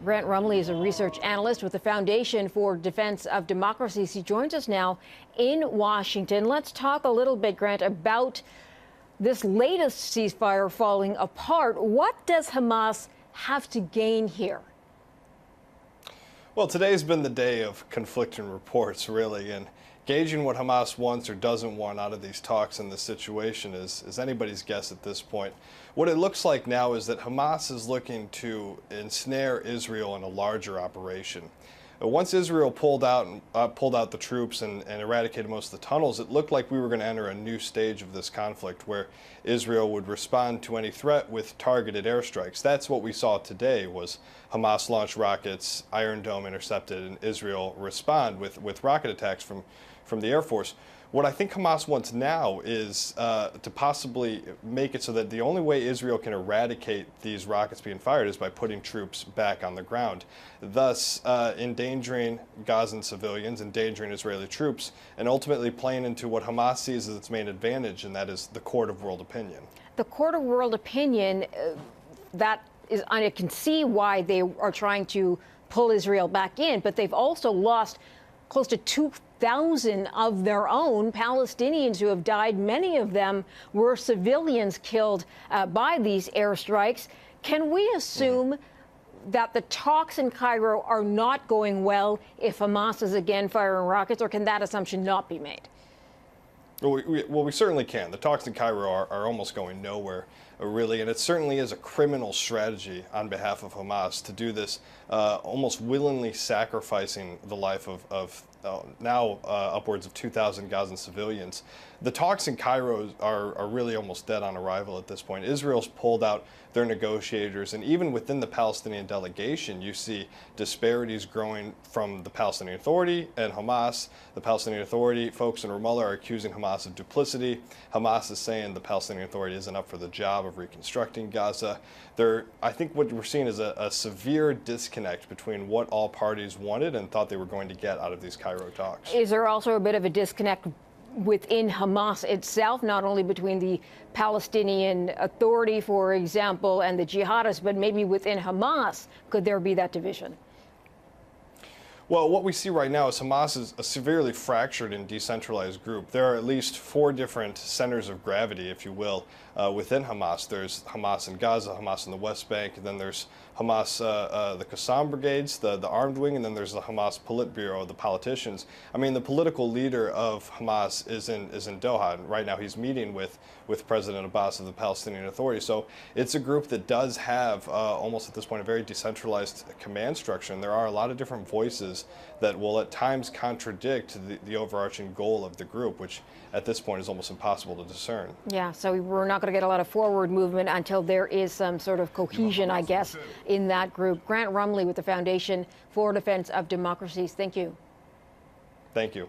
Grant Rumley is a research analyst with the Foundation for Defense of Democracies. He joins us now in Washington. Let's talk a little bit, Grant, about this latest ceasefire falling apart. What does Hamas have to gain here? Well, today's been the day of conflicting reports, really, and gauging what Hamas wants or doesn't want out of these talks in this situation is anybody's guess at this point. What it looks like now is that Hamas is looking to ensnare Israel in a larger operation. Once Israel pulled out the troops and eradicated most of the tunnels, it looked like we were going to enter a new stage of this conflict where Israel would respond to any threat with targeted airstrikes. That's what we saw today was Hamas launch rockets, Iron Dome intercepted, and Israel respond with rocket attacks from the Air Force. What I think Hamas wants now is to possibly make it so that the only way Israel can eradicate these rockets being fired is by putting troops back on the ground, thus endangering Gazan civilians, endangering Israeli troops, and ultimately playing into what Hamas sees as its main advantage, and that is the court of world opinion. The court of world opinion, I can see why they are trying to pull Israel back in, but they've also lost close to 2,000 of their own Palestinians who have died. Many of them were civilians killed by these airstrikes. Can we assume that the talks in Cairo are not going well if Hamas is again firing rockets, or can that assumption not be made? Well, we certainly can. The talks in Cairo are almost going nowhere, really, and it certainly is a criminal strategy on behalf of Hamas to do this, almost willingly sacrificing the life of now upwards of 2,000 Gazan civilians. The talks in Cairo are really almost dead on arrival at this point. Israel's pulled out their negotiators, and even within the Palestinian delegation, you see disparities growing from the Palestinian Authority and Hamas. The Palestinian Authority folks in Ramallah are accusing Hamas of duplicity. Hamas is saying the Palestinian Authority isn't up for the job of reconstructing Gaza. I think what we're seeing is a severe disconnect between what all parties wanted and thought they were going to get out of these Cairo talks. Is there also a bit of a disconnect within Hamas itself, not only between the Palestinian Authority, for example, and the jihadists, but maybe within Hamas, could there be that division? Well, what we see right now is Hamas is a severely fractured and decentralized group. There are at least 4 different centers of gravity, if you will, within Hamas. There's Hamas in Gaza, Hamas in the West Bank, and then there's Hamas, the Qassam brigades, the armed wing, and then there's the Hamas Politburo, the politicians. I mean, the political leader of Hamas is in Doha, and right now he's meeting with President Abbas of the Palestinian Authority. So it's a group that does have, almost at this point, a very decentralized command structure, and there are a lot of different voices that will at times contradict the overarching goal of the group, which at this point is almost impossible to discern. Yeah, so we're not going to get a lot of forward movement until there is some sort of cohesion, I guess, in that group. Grant Rumley with the Foundation for Defense of Democracies, thank you. Thank you.